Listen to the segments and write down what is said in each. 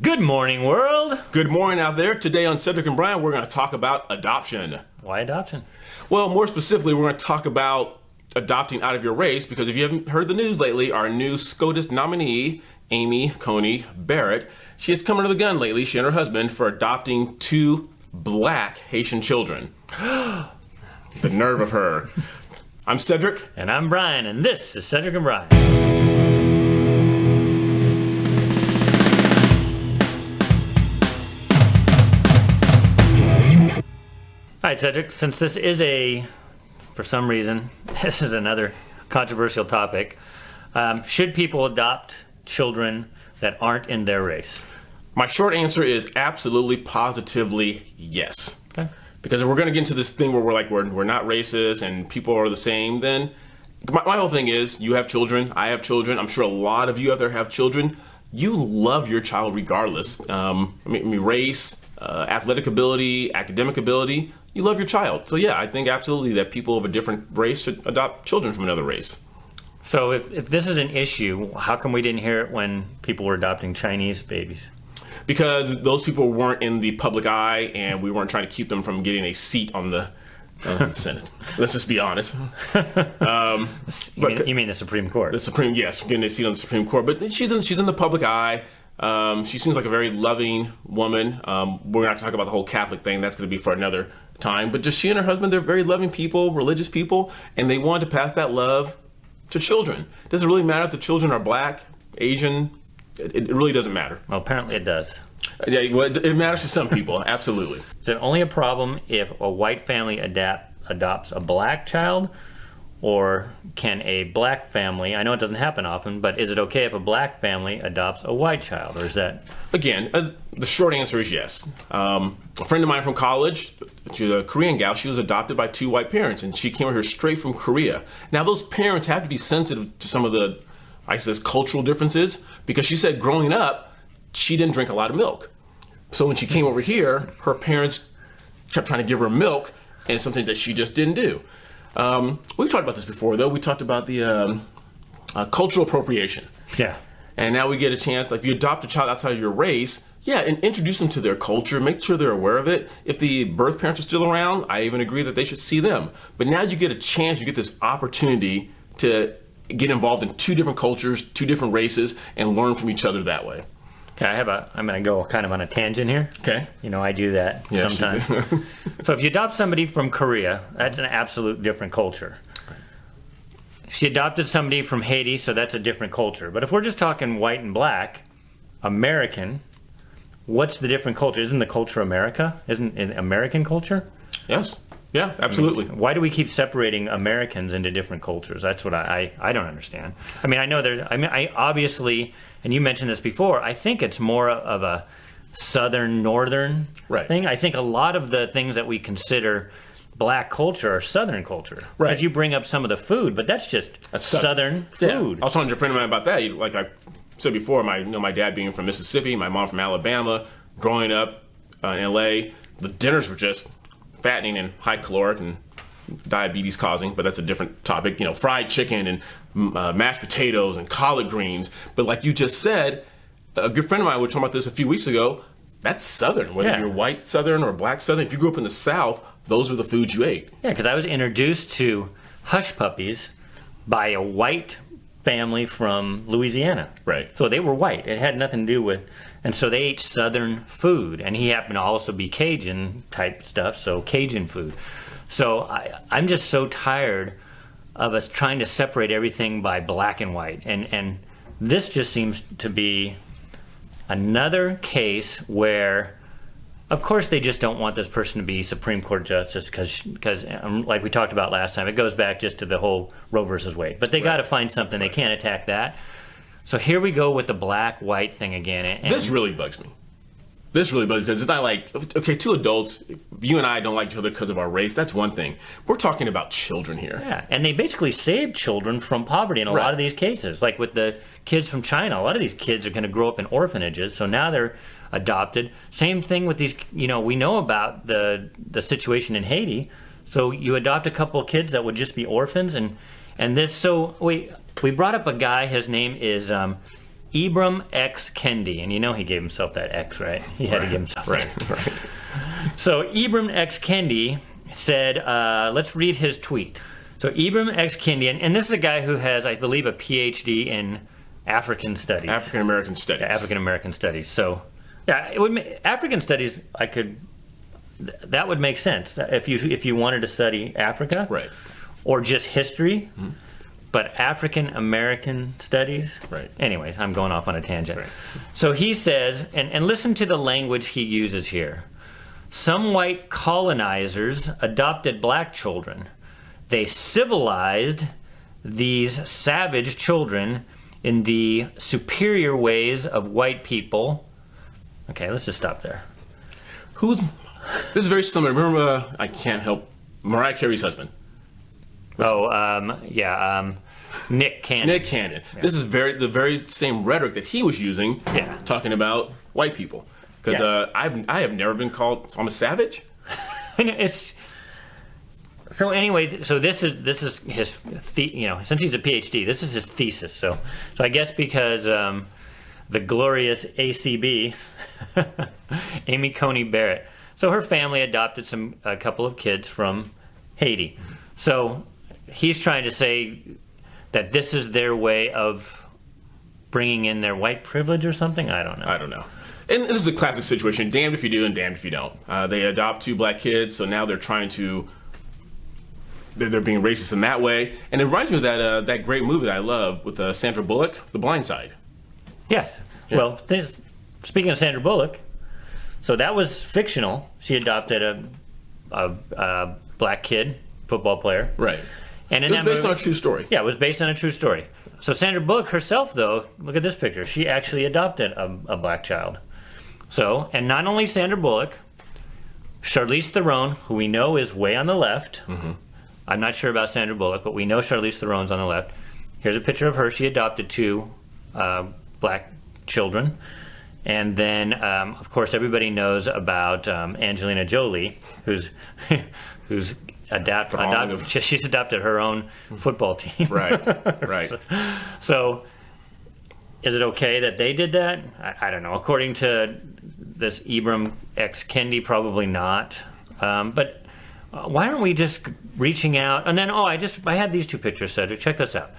Good morning, world. Good morning out there. Today on Cedric and Brian, we're going to talk about adoption. Why adoption? Well, more specifically, we're going to talk about adopting out of your race, because if you haven't heard the news lately, our new SCOTUS nominee, Amy Coney Barrett, she has come under the gun lately, she and her husband, for adopting 2 black Haitian children. The nerve of her. I'm Cedric. And I'm Brian, and this is Cedric and Brian. All right, Cedric, since this is for some reason, this is another controversial topic. Should people adopt children that aren't in their race? My short answer is absolutely, positively yes. Okay. Because if we're going to get into this thing where we're not racist and people are the same, then my whole thing is, you have children, I have children, I'm sure a lot of you out there have children. You love your child regardless. Race, athletic ability, academic ability, you love your child. So yeah, I think absolutely that people of a different race should adopt children from another race. So if this is an issue, how come we didn't hear it when people were adopting Chinese babies? Because those people weren't in the public eye, and we weren't trying to keep them from getting a seat on the Senate. Let's just be honest. You mean the Supreme Court? The Supreme, yes, getting a seat on the Supreme Court. But she's in the public eye. She seems like a very loving woman. We're not going to talk about the whole Catholic thing. That's going to be for another time. But just she and her husband, they're very loving people, religious people, and they wanted to pass that love to children. Does it really matter if the children are black, Asian? It really doesn't matter. Well, apparently it does. Yeah, well, it matters to some people, absolutely. Is it only a problem if a white family adopts a black child? Or can a black family, I know it doesn't happen often, but is it okay if a black family adopts a white child? Or is that... Again, the short answer is yes. A friend of mine from college, she's a Korean gal, she was adopted by 2 white parents, and she came over here straight from Korea. Now, those parents have to be sensitive to some of the, cultural differences, because she said growing up, she didn't drink a lot of milk. So when she came over here, her parents kept trying to give her milk, and something that she just didn't do. We've talked about this before, though. We talked about the cultural appropriation. Yeah. And now we get a chance, if you adopt a child outside of your race, and introduce them to their culture, make sure they're aware of it. If the birth parents are still around, I even agree that they should see them. But now you get a chance, you get this opportunity to get involved in 2 different cultures, 2 different races, and learn from each other that way. Okay, I'm going to go kind of on a tangent here. Okay. I do that sometimes. So if you adopt somebody from Korea, that's an absolute different culture. She adopted somebody from Haiti, so that's a different culture. But if we're just talking white and black, American, what's the different culture? Isn't the culture America? Isn't it American culture? Yes. Yeah, absolutely. Why do we keep separating Americans into different cultures? That's what I don't understand. I know I obviously, and you mentioned this before, I think it's more of a southern-northern thing. I think a lot of the things that we consider black culture are southern culture. Right. Because you bring up some of the food, but that's southern food. I was talking to a friend of mine about that. Like I said before, my dad being from Mississippi, my mom from Alabama, growing up in L.A., the dinners were just fattening and high caloric and diabetes causing, but that's a different topic. Fried chicken and mashed potatoes and collard greens. But like you just said, a good friend of mine was talking about this a few weeks ago. That's Southern, whether you're white Southern or black Southern. If you grew up in the South, those are the foods you ate. Yeah, because I was introduced to hush puppies by a white family from Louisiana. Right. So they were white. It had nothing to do with... And so they ate Southern food. And he happened to also be Cajun type stuff, so Cajun food. So I'm just so tired of us trying to separate everything by black and white. And this just seems to be another case where, of course, they just don't want this person to be Supreme Court justice because like we talked about last time, it goes back just to the whole Roe versus Wade. But they got to find something. They can't attack that. So here we go with the black-white thing again. And this really bugs me. Because it's not like, okay, 2 adults, if you and I don't like each other because of our race, that's one thing. We're talking about children here. Yeah, and they basically saved children from poverty in a lot of these cases. Like with the kids from China, a lot of these kids are going to grow up in orphanages, so now they're adopted. Same thing with these, we know about the situation in Haiti. So you adopt a couple of kids that would just be orphans, and this, so we brought up a guy, his name is Ibram X Kendi, and you know he gave himself that X, right? He had to give himself right, that. right. So Ibram X Kendi said, let's read his tweet. So Ibram X Kendi, and this is a guy who has, I believe, a PhD in African studies. African American studies. Yeah, African American studies. So, yeah, it would African studies. That would make sense if you wanted to study Africa, Right. or just history. Mm-hmm. But African American studies. Right. Anyways, I'm going off on a tangent. Right. So he says, and listen to the language he uses here. Some white colonizers adopted black children. They civilized these savage children in the superior ways of white people. Okay, let's just stop there. This is very similar. Remember, I can't help Mariah Carey's husband. Nick Cannon. Nick Cannon. Yeah. This is the very same rhetoric that he was using, talking about white people. Because I have never been called. So I'm a savage. So anyway, so this is his since he's a PhD, this is his thesis. So I guess because the glorious ACB, Amy Coney Barrett, so her family adopted a couple of kids from Haiti. So he's trying to say that this is their way of bringing in their white privilege or something. I don't know. And this is a classic situation: damned if you do and damned if you don't. They adopt two black kids, so now they're trying to. They're being racist in that way, and it reminds me of that great movie that I love with Sandra Bullock, The Blind Side. Yes. Yeah. Well, speaking of Sandra Bullock, so that was fictional. She adopted a black kid, football player. Right. And it was based on a true story. Yeah, it was based on a true story. So Sandra Bullock herself, though, look at this picture. She actually adopted a black child. So, and not only Sandra Bullock, Charlize Theron, who we know is way on the left. Mm-hmm. I'm not sure about Sandra Bullock, but we know Charlize Theron's on the left. Here's a picture of her. She adopted two black children. And then, of course, everybody knows about Angelina Jolie, who's she's adopted her own football team. Right. So is it okay that they did that? I don't know. According to this Ibram X Kendi, probably not. But why aren't we just reaching out? And then, I had these two pictures, Cedric. Check this out.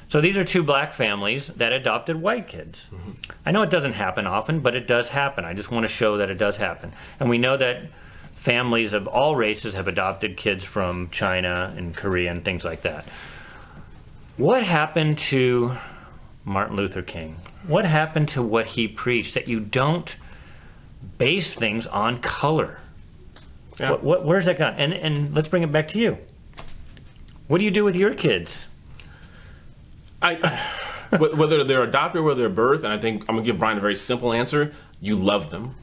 So these are two black families that adopted white kids. Mm-hmm. I know it doesn't happen often, but it does happen. I just want to show that it does happen. And we know that families of all races have adopted kids from China and Korea and things like that. What happened to Martin Luther King? What happened to what he preached, that you don't base things on color? Yeah. Where's that gone? And let's bring it back to you. What do you do with your kids? Whether they're adopted or whether they're birthed, and I think I'm going to give Brian a very simple answer. You love them.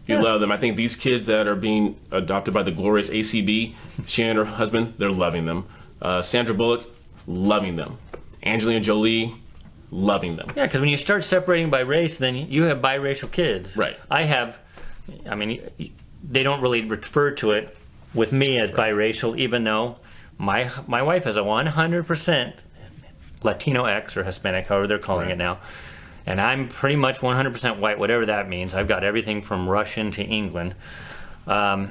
You love them. I think these kids that are being adopted by the glorious ACB, she and her husband, they're loving them. Sandra Bullock, loving them. Angelina Jolie, loving them. Yeah, because when you start separating by race, then you have biracial kids. Right. They don't really refer to it with me as biracial, even though my wife is a 100% Latino X or Hispanic, however they're calling it now. And I'm pretty much 100% white, whatever that means. I've got everything from Russian to England. So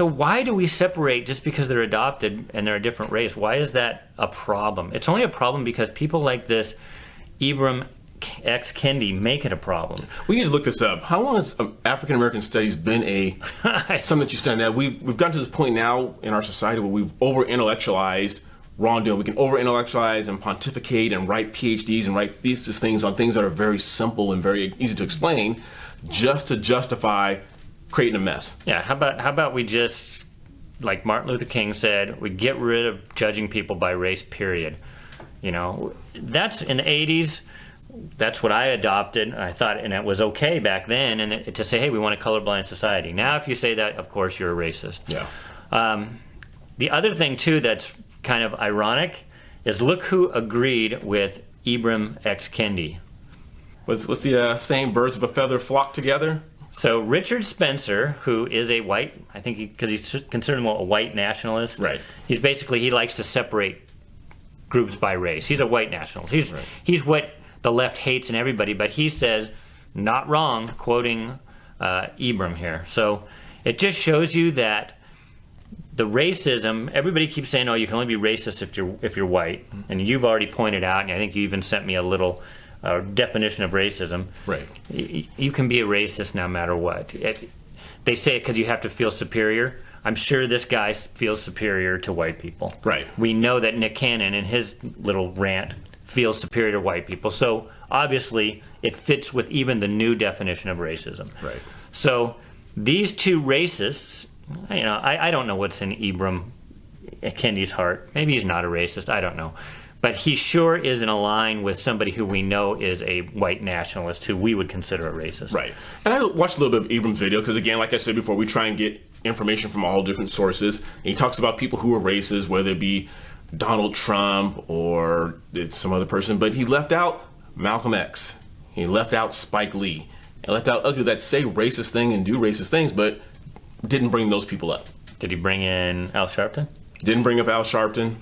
why do we separate just because they're adopted and they're a different race? Why is that a problem? It's only a problem because people like this Ibram X Kendi make it a problem. We need to look this up. How long has African American studies been something that you study? Now we've gotten to this point now in our society where we've over-intellectualized wrongdoing. We can over-intellectualize and pontificate and write PhDs and write thesis things on things that are very simple and very easy to explain, just to justify creating a mess. Yeah. How about we just, like Martin Luther King said, we get rid of judging people by race. Period. That's in the 80s. That's what I adopted. I thought, and it was okay back then, and to say, hey, we want a colorblind society. Now, if you say that, of course, you're a racist. Yeah. The other thing, too, that's kind of ironic is look who agreed with Ibram X Kendi. What's the saying, birds of a feather flock together? So Richard Spencer, who is a white, I think because he's considered a white nationalist. Right. He likes to separate groups by race. He's a white nationalist. He's what the left hates and everybody, but he says, not wrong, quoting Ibram here. So it just shows you that the racism, everybody keeps saying, oh, you can only be racist if you're white. And you've already pointed out, and I think you even sent me a little definition of racism. Right. You can be a racist no matter what. They say it because you have to feel superior. I'm sure this guy feels superior to white people. Right. We know that Nick Cannon in his little rant feels superior to white people. So obviously it fits with even the new definition of racism. Right. So these two racists, I don't know what's in Ibram Kendi's heart. Maybe he's not a racist. I don't know. But he sure is in a line with somebody who we know is a white nationalist who we would consider a racist. Right. And I watched a little bit of Ibram's video because, again, like I said before, we try and get information from all different sources. And he talks about people who are racist, whether it be Donald Trump or it's some other person. But he left out Malcolm X. He left out Spike Lee. And left out other people that say racist things and do racist things, but didn't bring those people up. Did he bring in Al Sharpton? Didn't bring up Al Sharpton.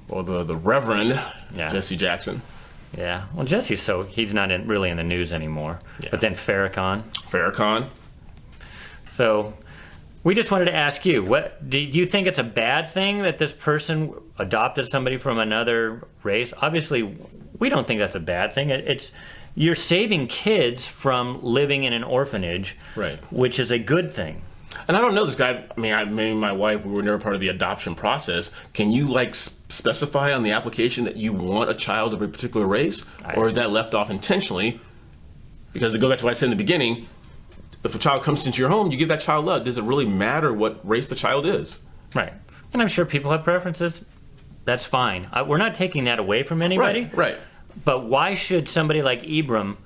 Or the Reverend Jesse Jackson. Yeah. Well, Jesse's he's not really in the news anymore. Yeah. But then Farrakhan. So we just wanted to ask you, do you think it's a bad thing that this person adopted somebody from another race? Obviously, we don't think that's a bad thing. You're saving kids from living in an orphanage, right? Which is a good thing. And I don't know this guy. I mean, me and my wife, we were never part of the adoption process. Can you specify on the application that you want a child of a particular race, or is that left off intentionally? Because it goes back to what I said in the beginning. If a child comes into your home, you give that child love. Does it really matter what race the child is? Right. And I'm sure people have preferences. That's fine. We're not taking that away from anybody. Right. But why should somebody like Ibram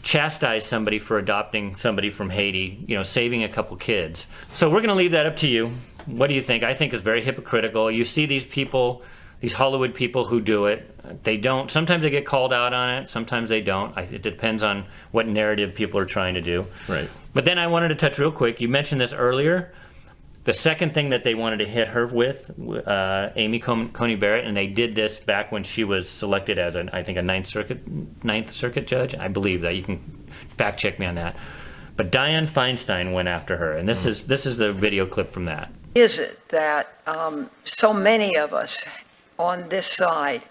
chastise somebody for adopting somebody from Haiti, saving a couple kids? So we're going to leave that up to you. What do you think? I think it's very hypocritical. You see these people, these Hollywood people who do it. They don't. Sometimes they get called out on it. Sometimes they don't. It depends on what narrative people are trying to do. Right. But then I wanted to touch real quick. You mentioned this earlier. The second thing that they wanted to hit her with, Amy Coney Barrett, and they did this back when she was selected as, I think, a Ninth Circuit judge. I believe that. You can fact check me on that. But Dianne Feinstein went after her, and this is the video clip from that. Is it that so many of us on this side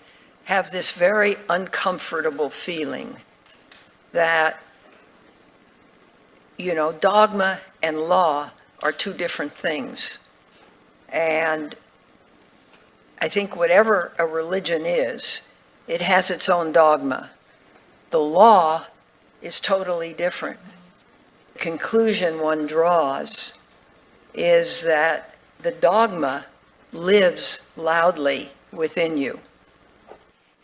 have this very uncomfortable feeling that, dogma and law are two different things. And I think whatever a religion is, it has its own dogma. The law is totally different. The conclusion one draws is that the dogma lives loudly within you.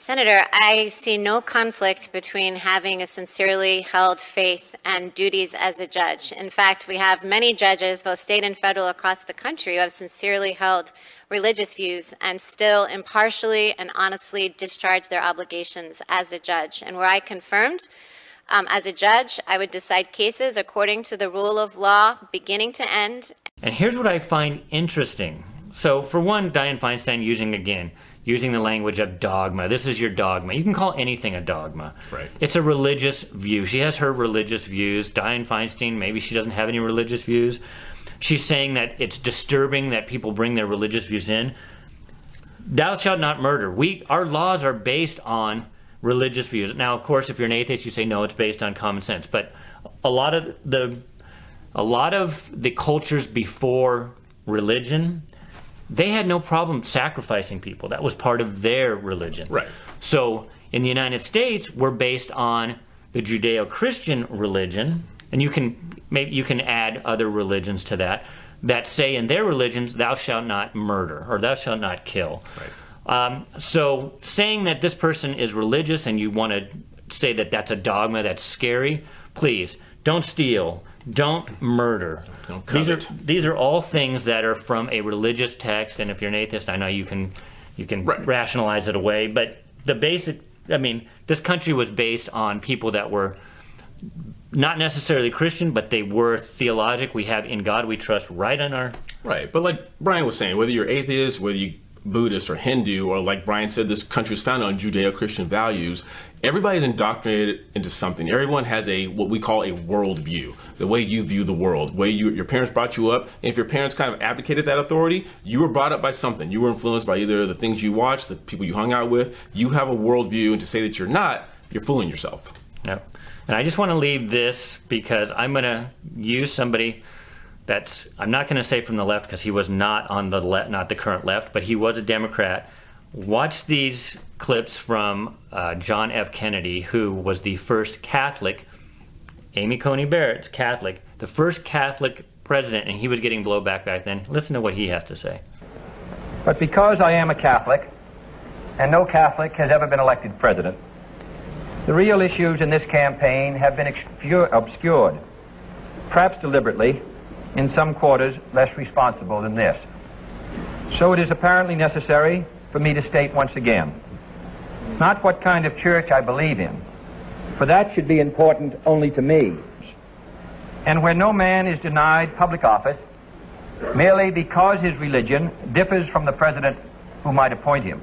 Senator, I see no conflict between having a sincerely held faith and duties as a judge. In fact, we have many judges, both state and federal, across the country who have sincerely held religious views and still impartially and honestly discharge their obligations as a judge. And were I confirmed as a judge, I would decide cases according to the rule of law, beginning to end. And here's what I find interesting. So, for one, Dianne Feinstein using the language of dogma. This is your dogma. You can call anything a dogma. Right. It's a religious view. She has her religious views. Dianne Feinstein, maybe she doesn't have any religious views. She's saying that it's disturbing that people bring their religious views in. Thou shalt not murder. Our laws are based on religious views. Now, of course, if you're an atheist, you say no, it's based on common sense. But a lot of the cultures before religion, they had no problem sacrificing people. That was part of their religion. Right. So in the United States, we're based on the Judeo-Christian religion, and you can add other religions to that say in their religions, thou shalt not murder or thou shalt not kill. Right. So saying that this person is religious and you want to say that that's a dogma, that's scary, please don't steal. Don't murder. Don't covet. These are all things that are from a religious text, and if you're an atheist, I know you can Right. rationalize it away. But this country was based on people that were not necessarily Christian, but they were theologic. We have in God we trust right on our... Right. But like Brian was saying, whether you're atheist, whether you Buddhist or Hindu, or like Brian said, this country is founded on Judeo-Christian values. Everybody's indoctrinated into something. Everyone has what we call a worldview, the way you view the world, way your parents brought you up. And if your parents kind of abdicated that authority, you were brought up by something. You were influenced by either the things you watched, the people you hung out with. You have a worldview, and to say that you're not, you're fooling yourself. No. And I just want to leave this because I'm going to use somebody I'm not going to say from the left because he was not on the not the current left, but he was a Democrat. Watch these clips from John F. Kennedy, who was the first Catholic, Amy Coney Barrett's Catholic, the first Catholic president, and he was getting blowback back then. Listen to what he has to say. But because I am a Catholic, and no Catholic has ever been elected president, the real issues in this campaign have been obscured, perhaps deliberately, in some quarters less responsible than this. So it is apparently necessary for me to state once again, not what kind of church I believe in, for that should be important only to me, and where no man is denied public office merely because his religion differs from the president who might appoint him.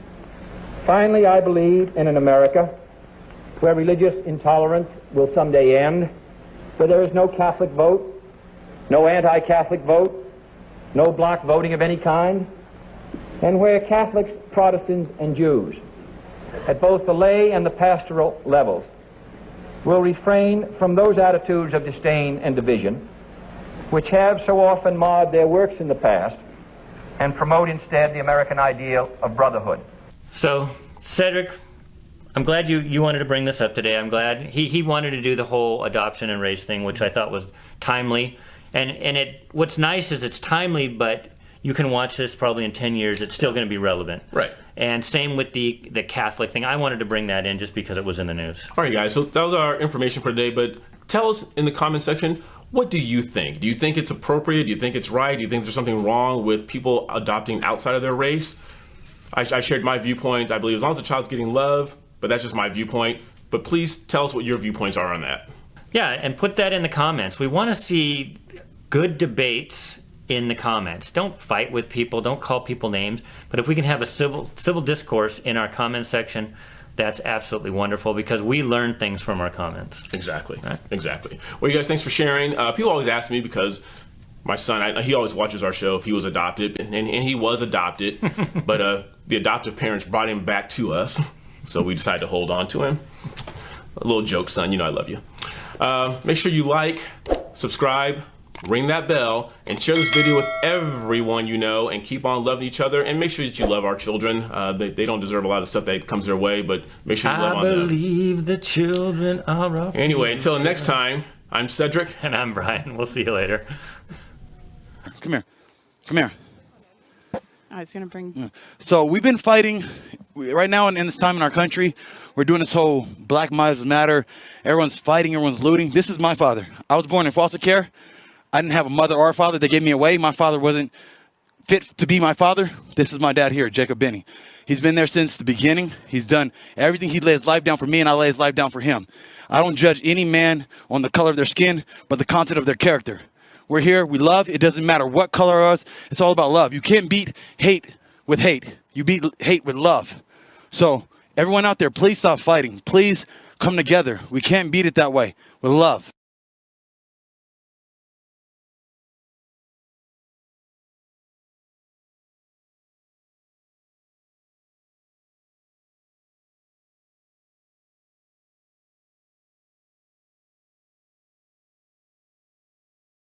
Finally, I believe in an America where religious intolerance will someday end, where there is no Catholic vote, no anti-Catholic vote, no block voting of any kind, and where Catholics, Protestants, and Jews, at both the lay and the pastoral levels, will refrain from those attitudes of disdain and division which have so often marred their works in the past, and promote instead the American ideal of brotherhood. So, Cedric, I'm glad you wanted to bring this up today. I'm glad he wanted to do the whole adoption and race thing, which I thought was timely. And what's nice is it's timely, but you can watch this probably in 10 years. It's still going to be relevant. Right. And same with the Catholic thing. I wanted to bring that in just because it was in the news. All right, guys. So that was our information for today. But tell us in the comment section, what do you think? Do you think it's appropriate? Do you think it's right? Do you think there's something wrong with people adopting outside of their race? I shared my viewpoints. I believe as long as the child's getting love, but that's just my viewpoint. But please tell us what your viewpoints are on that. Yeah, and put that in the comments. We want to see good debates in the comments. Don't fight with people. Don't call people names. But if we can have a civil discourse in our comment section, that's absolutely wonderful because we learn things from our comments. Exactly. Right? Exactly. Well, you guys, thanks for sharing. People always ask me because my son, he always watches our show if he was adopted, and he was adopted, but the adoptive parents brought him back to us, so we decided to hold on to him. A little joke, son. You know I love you. Make sure you like, subscribe, ring that bell, and share this video with everyone you know, and keep on loving each other, and make sure that you love our children. They don't deserve a lot of stuff that comes their way, but make sure you love on them. I believe the children are our Anyway, until next time, I'm Cedric. And I'm Brian. We'll see you later. Come here. Come here. I was going to bring... So we've been fighting right now in this time in our country. We're doing this whole Black Lives Matter. Everyone's fighting. Everyone's looting. This is my father. I was born in foster care. I didn't have a mother or a father. They gave me away. My father wasn't fit to be my father. This is my dad here, Jacob Benny. He's been there since the beginning. He's done everything. He laid his life down for me, and I lay his life down for him. I don't judge any man on the color of their skin, but the content of their character. We're here. We love. It doesn't matter what color it is. It's all about love. You can't beat hate with hate. You beat hate with love. So everyone out there, please stop fighting. Please come together. We can't beat it that way with love.